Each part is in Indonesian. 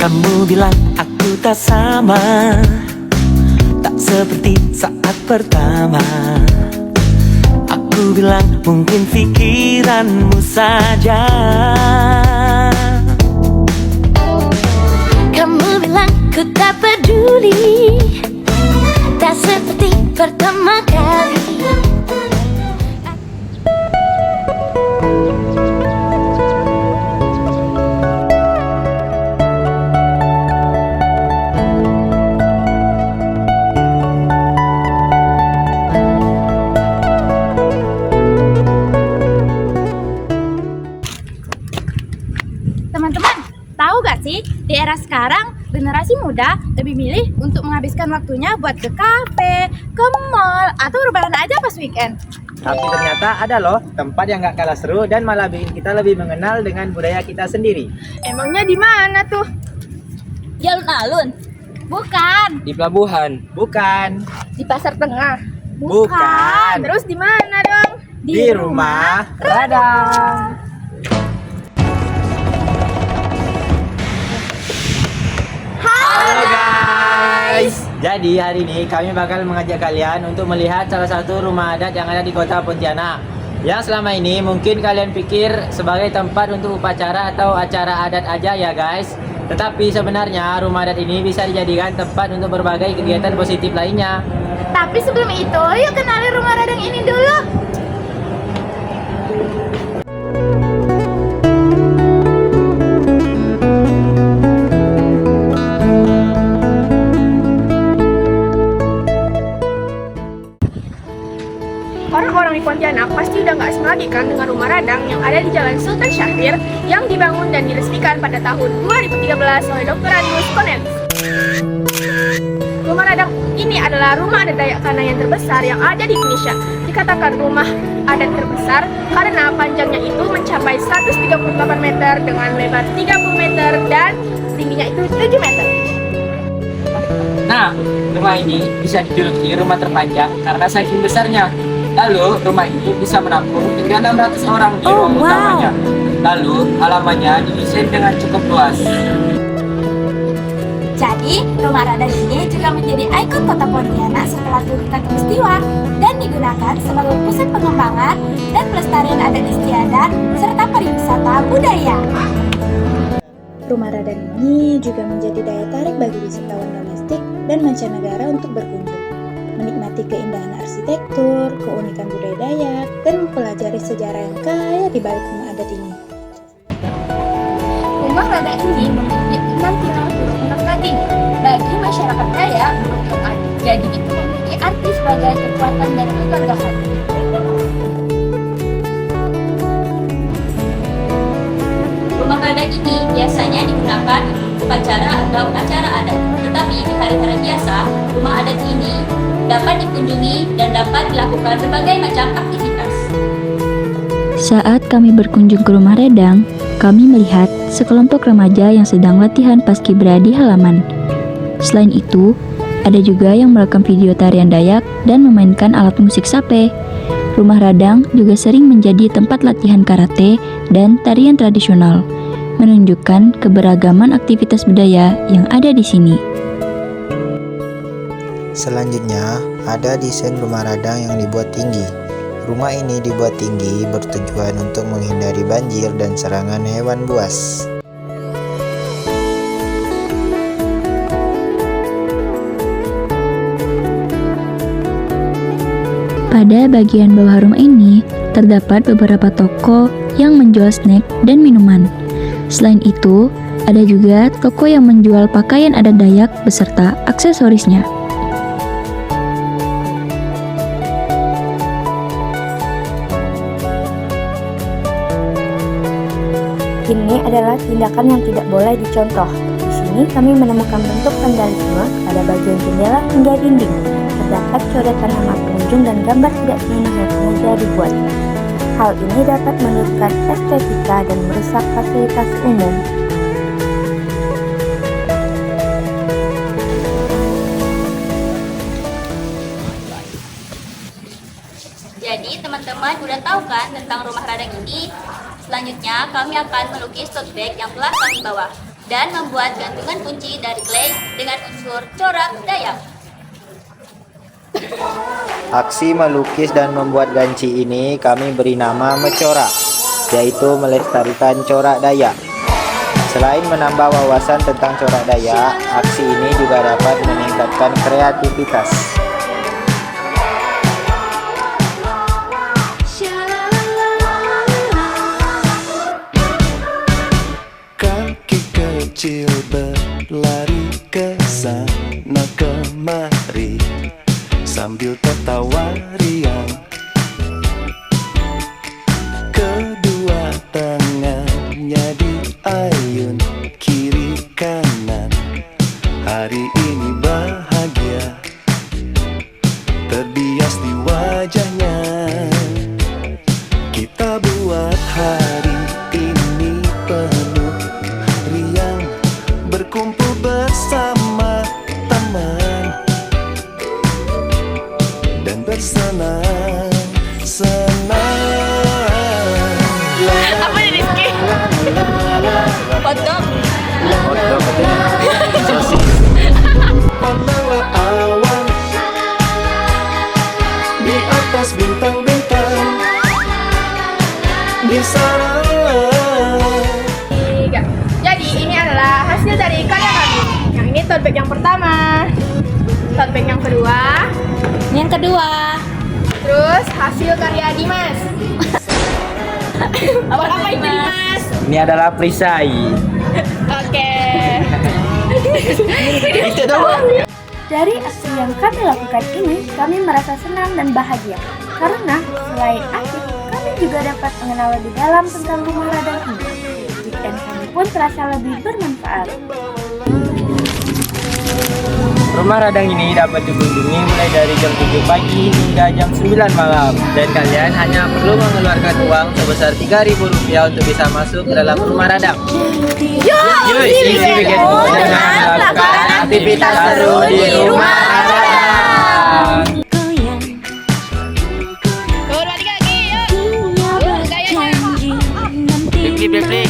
Kamu bilang aku tak sama, tak seperti saat pertama. Aku bilang mungkin pikiranmu saja. Kamu bilang ku tak peduli, tak seperti pertama kali. Teman-teman, tahu gak sih, di era sekarang generasi muda lebih milih untuk menghabiskan waktunya buat ke kafe, ke mall, atau rebahan aja pas weekend. Tapi ternyata ada loh tempat yang gak kalah seru dan malah bikin kita lebih mengenal dengan budaya kita sendiri. Emangnya di mana tuh? Di alun-alun? Bukan. Di pelabuhan. Bukan. Di pasar tengah? Bukan. Terus di mana dong? Di rumah Radang. Halo guys. Jadi hari ini kami bakal mengajak kalian untuk melihat salah satu rumah adat yang ada di kota Pontianak. Yang selama ini mungkin kalian pikir sebagai tempat untuk upacara atau acara adat aja ya guys. Tetapi sebenarnya rumah adat ini bisa dijadikan tempat untuk berbagai kegiatan positif lainnya. Tapi sebelum itu, yuk kenali rumah Radang ini dulu. Orang-orang di Pontianak pasti udah nggak asing lagi kan dengan rumah Radang yang ada di Jalan Sultan Syahrir yang dibangun dan diresmikan pada tahun 2013 oleh Dr. Adius Cornelis. Rumah Radang ini adalah rumah adat Dayak Kana yang terbesar yang ada di Indonesia. Dikatakan rumah adat terbesar karena panjangnya itu mencapai 138 meter dengan lebar 30 meter dan tingginya itu 7 meter. Nah, rumah ini bisa dijuluki rumah terpanjang karena saking besarnya. Lalu, rumah ini bisa menampung hingga 600 orang di ruang utamanya. Lalu, halamannya didesain dengan cukup luas. Jadi, rumah Radang ini juga menjadi ikon kota Pontianak setelah Turki Katulistiwa dan digunakan sebagai pusat pengembangan dan pelestarian adat istiadat serta pariwisata budaya. Rumah Radang ini juga menjadi daya tarik bagi wisatawan domestik dan mancanegara untuk berkunjung, menikmati keindahan arsitektur, keunikan budaya Dayak, dan mempelajari sejarah yang kaya di balik rumah adat ini. Rumah Radang ini memiliki 6 titik untuk tanding bagi masyarakat Dayak untuk adat. Jadi itu memiliki arti sebagai kekuatan dan keluargaan. Rumah Radang ini biasanya digunakan untuk upacara atau acara adat. Tetapi di hari-hari biasa, rumah adat ini dapat dikunjungi dan dapat dilakukan berbagai macam aktivitas. Saat kami berkunjung ke rumah Radang, kami melihat sekelompok remaja yang sedang latihan paskibra di halaman. Selain itu, ada juga yang merekam video tarian Dayak dan memainkan alat musik sape. Rumah Radang juga sering menjadi tempat latihan karate dan tarian tradisional, menunjukkan keberagaman aktivitas budaya yang ada di sini. Selanjutnya, ada desain rumah Radang yang dibuat tinggi. Rumah ini dibuat tinggi bertujuan untuk menghindari banjir dan serangan hewan buas. Pada bagian bawah rumah ini, terdapat beberapa toko yang menjual snack dan minuman. Selain itu, ada juga toko yang menjual pakaian adat Dayak beserta aksesorisnya. Ini adalah tindakan yang tidak boleh dicontoh. Di sini kami menemukan bentuk vandalisme pada bagian jendela hingga dinding. Terdapat coretan nama pengunjung dan gambar tidak senonoh yang sengaja dibuat. Hal ini dapat menurutan estetika dan merusak fasilitas umum. Jadi teman-teman udah tahu kan tentang rumah Radang ini? Selanjutnya kami akan melukis tote bag yang telah kami bawa. dan membuat gantungan kunci dari clay dengan unsur corak Dayak. Aksi melukis dan membuat ganci ini kami beri nama mencorak, yaitu melestarikan corak Dayak. Selain menambah wawasan tentang corak Dayak, aksi ini juga dapat meningkatkan kreativitas. Kaki kecil berlari ke sana kemari sambil tertawa riang. Kedua tangannya diayun kiri kanan. Hari ini bahagia terbias di wajahnya. Kita buat hari ini penuh riang, berkumpul bersama teman dan bersenang-senang. Apa ini Rizky? Hotdog. Membawa awan di atas bintang-bintang di sana. Jadi ini adalah hasil dari karya kami. Yang ini tote bag yang pertama, tote bag yang kedua, Yang kedua, terus hasil karya Dimas. Apa itu Dimas? Ini adalah perisai. Oke. Dari aksi yang kami lakukan ini, kami merasa senang dan bahagia. Karena selain aktif, kami juga dapat mengenal lebih dalam tentang Rumah Radang ini. Weekend kami pun terasa lebih bermanfaat. Rumah Radang ini dapat dikunjungi mulai dari jam 7 pagi hingga jam 9 malam. Dan kalian hanya perlu mengeluarkan uang sebesar Rp3.000 untuk bisa masuk ke dalam Rumah Radang. Yuk, isi weekend dengan melakukan aktivitas seru di Rumah Radang. Blik.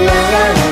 La la la